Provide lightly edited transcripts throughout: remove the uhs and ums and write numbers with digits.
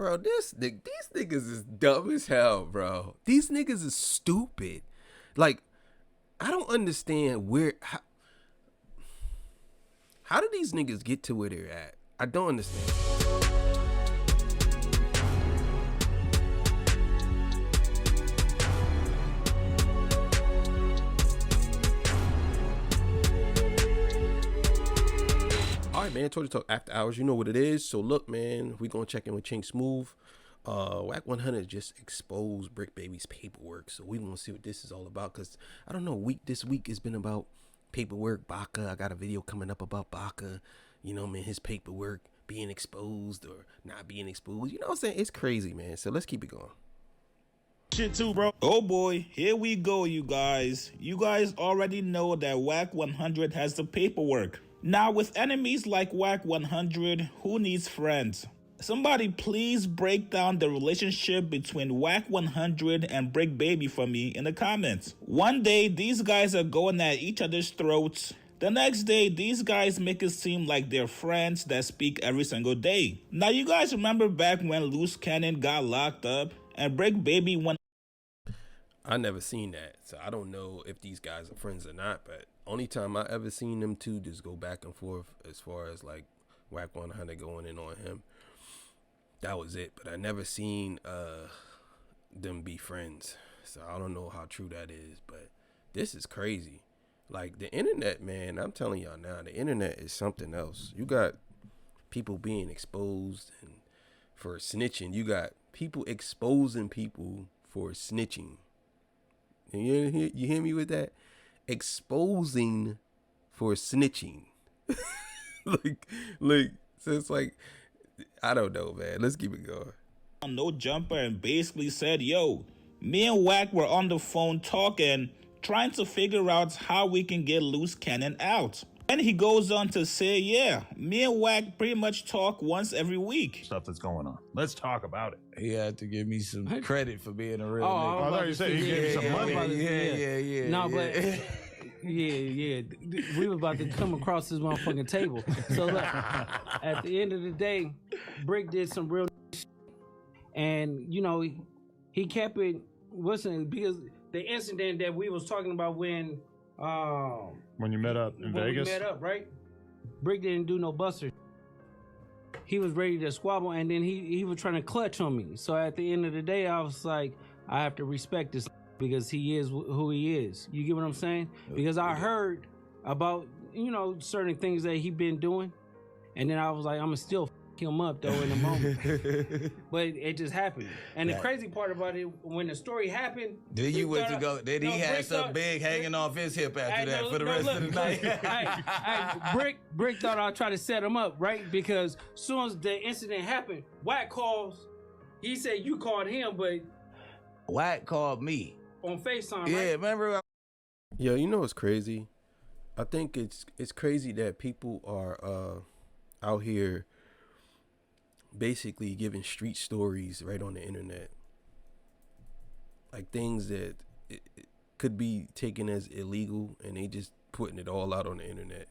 Bro, these niggas is dumb as hell, bro. These niggas is stupid. Like, I don't understand how do these niggas get to where they're at? I don't understand. All right, man. Told you to talk after hours. You know what it is. So look, man, we gonna check in with Chink Smooth. Wack 100 just exposed Bricc Baby's paperwork, so we gonna see what this is all about. Cause I don't know. This week has been about paperwork. Baca. I got a video coming up about Baca. You know, man, his paperwork being exposed or not being exposed. You know what I'm saying? It's crazy, man. So let's keep it going. Shit too, bro. Oh boy, here we go, you guys. You guys already know that Wack 100 has the paperwork. Now, with enemies like Wack 100, who needs friends? Somebody please break down the relationship between Wack 100 and Bricc Baby for me in the comments. One day, these guys are going at each other's throats. The next day, these guys make it seem like they're friends that speak every single day. Now, you guys remember back when Loose Cannon got locked up and Bricc Baby went... I never seen that, so I don't know if these guys are friends or not, but only time I ever seen them two just go back and forth as far as like Wack 100 going in on him. That was it, but I never seen them be friends, so I don't know how true that is, but this is crazy. Like, the internet, man, I'm telling y'all now, the internet is something else. You got people being exposed and for snitching. You got people exposing people for snitching. You hear me with that? Exposing for snitching. like, so it's like, I don't know, man. Let's keep it going. No jumper and basically said, yo, me and Wack were on the phone talking, trying to figure out how we can get Loose Cannon out. And he goes on to say, yeah, me and Wack pretty much talk once every week. Stuff that's going on. Let's talk about it. He had to give me some credit for being a real Oh, nigga. I thought you said he gave you some money. Yeah. No, but yeah. We were about to come across this motherfucking table. So look, at the end of the day, Bricc did some real shit. And, you know, he kept it, because the incident that we was talking about when you met up in Vegas? We met up, right? Bricc didn't do no buster. He was ready to squabble, and then he was trying to clutch on me. So at the end of the day, I was like, I have to respect this because he is who he is. You get what I'm saying? Because I heard about, you know, certain things that he been doing, and then I was like, I'm gonna still him up though in a moment. But it just happened. And the crazy part about it, when the story happened, Then you went to go. Then he had something big hanging off his hip after that for the rest of the night. Bricc thought I'd try to set him up, right? Because as soon as the incident happened, Wack calls. He said you called him, but Wack called me on FaceTime. Yeah, right? remember? Yo, you know what's crazy? I think it's crazy that people are out here basically giving street stories right on the internet, like things that it could be taken as illegal, and they just putting it all out on the internet.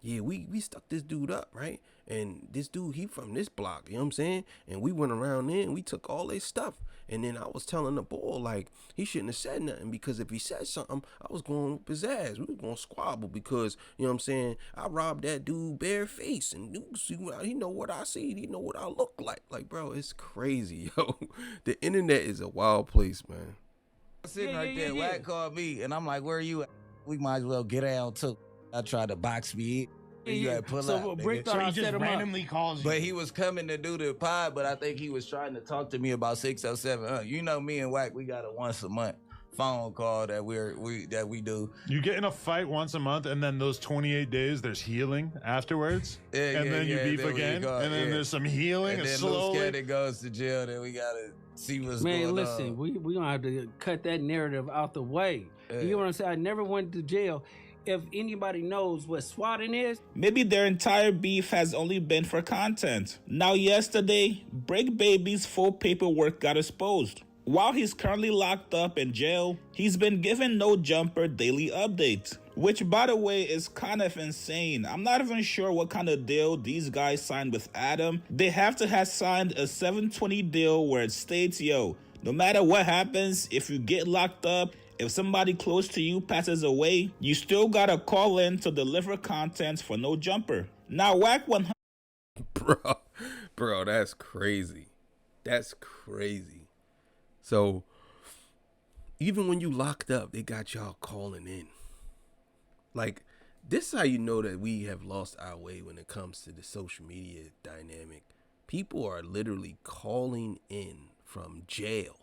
Yeah, we stuck this dude up, right? And this dude, he from this block, you know what I'm saying? And we went around there and we took all this stuff. And then I was telling the boy, like, he shouldn't have said nothing, because if he said something, I was going to whoop his ass. We was going to squabble because, you know what I'm saying, I robbed that dude bare face, and he know what I see. He know what I look like. Like, bro, it's crazy, yo. The internet is a wild place, man. Sitting right there, Wack called me, and I'm like, where are you at? We might as well get out too. I tried to box me in. You had to pull out, Bricc thought So I he just set him randomly calls you. But he was coming to do the pod, but I think he was trying to talk to me about 607. You know, me and Wack, we got a once a month phone call that we do. You get in a fight once a month, and then those 28 days, there's healing afterwards, and then you beef again, and then there's some healing, and then slowly Loose goes to jail. Then we gotta see what's going on. Man, listen, we gonna have to cut that narrative out the way. You know what I'm saying? I never went to jail. If anybody knows what swatting is, maybe their entire beef has only been for content. Now, yesterday, Bricc Baby's full paperwork got exposed. While he's currently locked up in jail, he's been given no jumper daily updates. which by the way is kind of insane. I'm not even sure what kind of deal these guys signed with Adam. They have to have signed a 720 deal where it states, yo, no matter what happens, if you get locked up, if somebody close to you passes away, you still gotta call in to deliver content for No Jumper. Now Wack 100. Bro, that's crazy. That's crazy. So even when you locked up, they got y'all calling in. Like, this is how you know that we have lost our way when it comes to the social media dynamic. People are literally calling in from jail.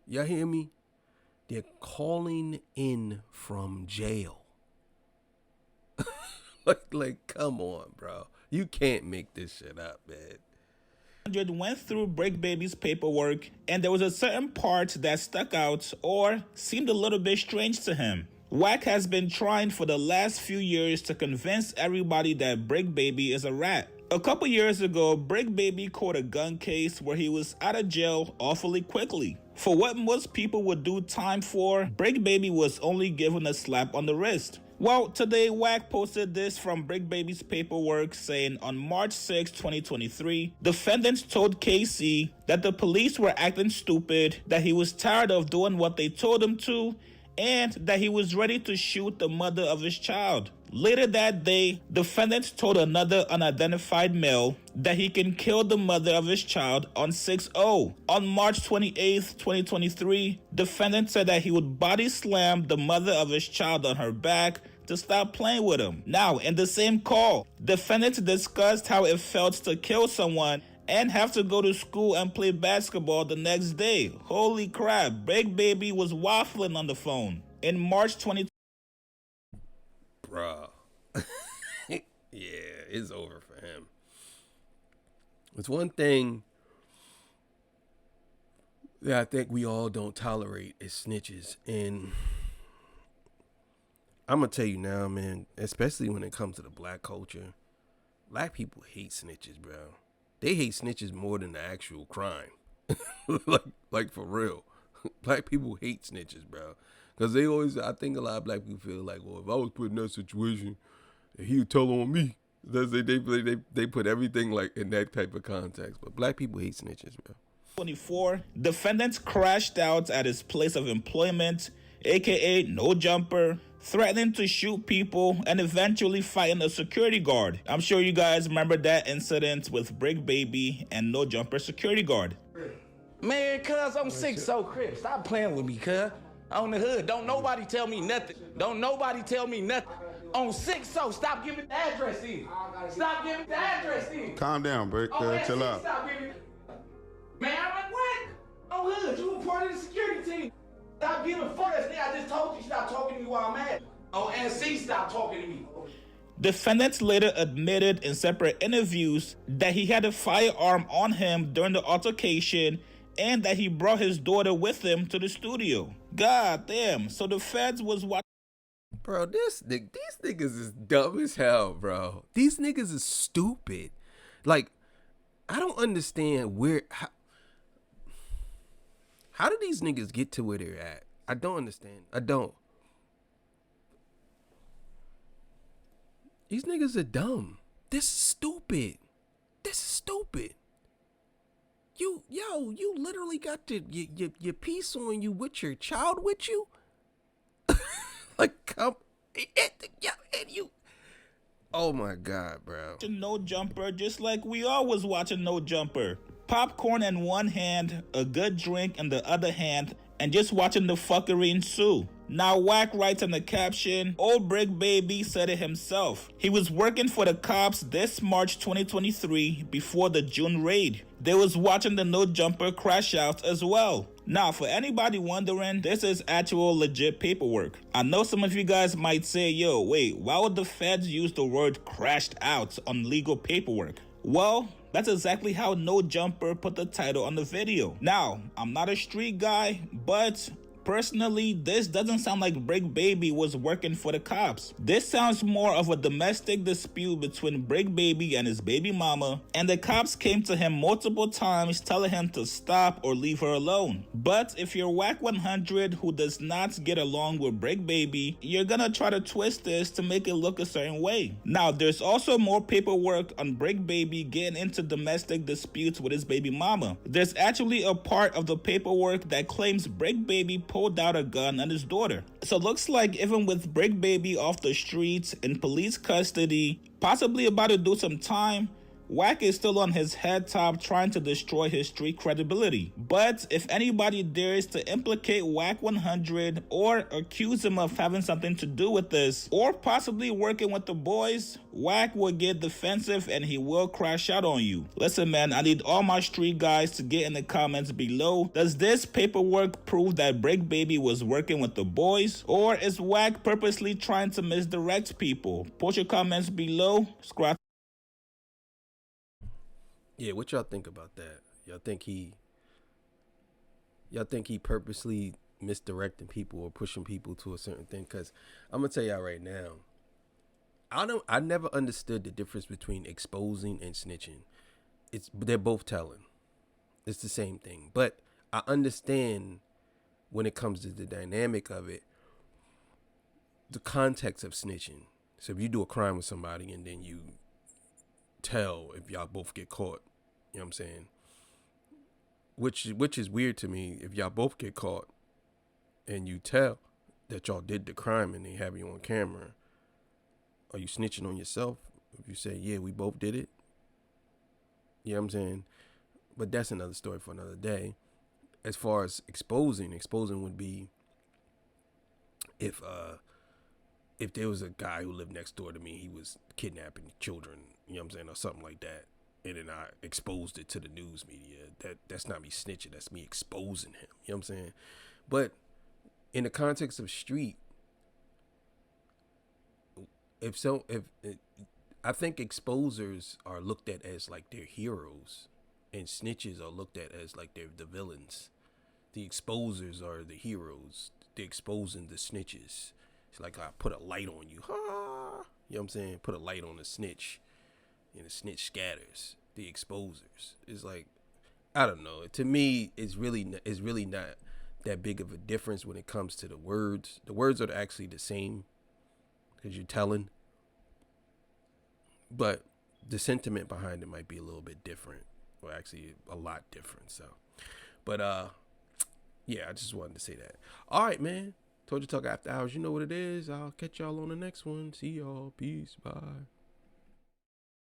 Y'all hear me? They're calling in from jail. like, come on, bro. You can't make this shit up, man. Went through Bricc Baby's paperwork, and there was a certain part that stuck out or seemed a little bit strange to him. Wack has been trying for the last few years to convince everybody that Bricc Baby is a rat. A couple years ago, Bricc Baby caught a gun case where he was out of jail awfully quickly. For what most people would do time for, Bricc Baby was only given a slap on the wrist. Well, today Wack posted this from Bricc Baby's paperwork saying on March 6, 2023, defendants told KC that the police were acting stupid, that he was tired of doing what they told him to, and that he was ready to shoot the mother of his child. Later that day, defendants told another unidentified male that he can kill the mother of his child on 6/0. On March 28, 2023, defendant said that he would body slam the mother of his child on her back to stop playing with him. Now, in the same call, defendants discussed how it felt to kill someone and have to go to school and play basketball the next day. Holy crap, Bricc Baby was waffling on the phone. In March 2020, Bruh. Yeah, it's over for him. It's one thing that I think we all don't tolerate is snitches. And I'm going to tell you now, man, especially when it comes to the black culture, black people hate snitches, bro. They hate snitches more than the actual crime. like for real. Black people hate snitches, bro. Because they always, I think a lot of black people feel like, well, if I was put in that situation, he would tell on me. They put everything like in that type of context. But black people hate snitches, bro. 24, defendants crashed out at his place of employment, aka No Jumper, threatening to shoot people and eventually fighting a security guard. I'm sure you guys remember that incident with Bricc Baby and No Jumper security guard. Man, cuz I'm sick, so Chris, stop playing with me, cuz. On the hood, don't nobody tell me nothing. Don't nobody tell me nothing. On 6-0, stop giving the address in. Stop giving the address in. Calm down, Bricc. Chill out. Stop giving. Man, I'm like, what? On hood, you were part of the security team. Stop giving fuck us. I just told you stop talking to me while I'm at. On NC, stop talking to me. Defendants later admitted in separate interviews that he had a firearm on him during the altercation and that he brought his daughter with him to the studio. God damn, so the feds was watching. Bro, these niggas is dumb as hell, bro. These niggas is stupid. Like, I don't understand how do these niggas get to where they're at? I don't understand. I don't. These niggas are dumb. This is stupid. This is stupid. You literally got your piece on you with your child with you. Like, come, and you. Oh my God, bro. No Jumper, just like we all was watching No Jumper. Popcorn in one hand, a good drink in the other hand, and just watching the fuckery ensue. Now Wack writes in the caption, old Bricc Baby said it himself. He was working for the cops this March 2023 before the June raid. They was watching the No Jumper crash out as well. Now, for anybody wondering, this is actual legit paperwork. I know some of you guys might say, yo, wait, why would the feds use the word crashed out on legal paperwork? Well, that's exactly how No Jumper put the title on the video. Now, I'm not a street guy, but Personally, this doesn't sound like Bricc Baby was working for the cops. This sounds more of a domestic dispute between Bricc Baby and his baby mama, and the cops came to him multiple times telling him to stop or leave her alone. But if you're Wack 100 who does not get along with Bricc Baby, you're gonna try to twist this to make it look a certain way. Now, there's also more paperwork on Bricc Baby getting into domestic disputes with his baby mama. There's actually a part of the paperwork that claims Bricc Baby pulled out a gun on his daughter. So it looks like even with Bricc Baby off the streets in police custody, possibly about to do some time, Wack is still on his head top trying to destroy his street credibility. But if anybody dares to implicate Wack 100 or accuse him of having something to do with this, or possibly working with the boys, Wack will get defensive and he will crash out on you. Listen, man, I need all my street guys to get in the comments below. Does this paperwork prove that Bricc Baby was working with the boys, or is Wack purposely trying to misdirect people? Post your comments below. Subscribe. Yeah, what y'all think about that? Y'all think he purposely misdirecting people or pushing people to a certain thing? Because I'm gonna tell y'all right now, I never understood the difference between exposing and snitching. They're both telling. It's the same thing. But I understand when it comes to the dynamic of it, the context of snitching. So if you do a crime with somebody and then you tell, if y'all both get caught, you know what I'm saying, which is weird to me. If y'all both get caught and you tell that y'all did the crime and they have you on camera, are you snitching on yourself if you say, yeah, we both did it? You know what I'm saying? But that's another story for another day. As far as exposing would be if there was a guy who lived next door to me, he was kidnapping children, you know what I'm saying, or something like that, and then I exposed it to the news media. That's not me snitching, that's me exposing him, you know what I'm saying? But in the context of street, I think exposers are looked at as like they're heroes, and snitches are looked at as like they're the villains. The exposers are the heroes. They're exposing the snitches. It's like I put a light on you. Ha! You know what I'm saying? Put a light on the snitch, and the snitch scatters. The exposers. It's like, I don't know. To me, it's really not that big of a difference when it comes to the words. The words are actually the same because you're telling, but the sentiment behind it might be a little bit different, or actually a lot different. So, but yeah, I just wanted to say that. All right, man. Told you talk after hours. You know what it is. I'll catch y'all on the next one. See y'all. Peace. Bye.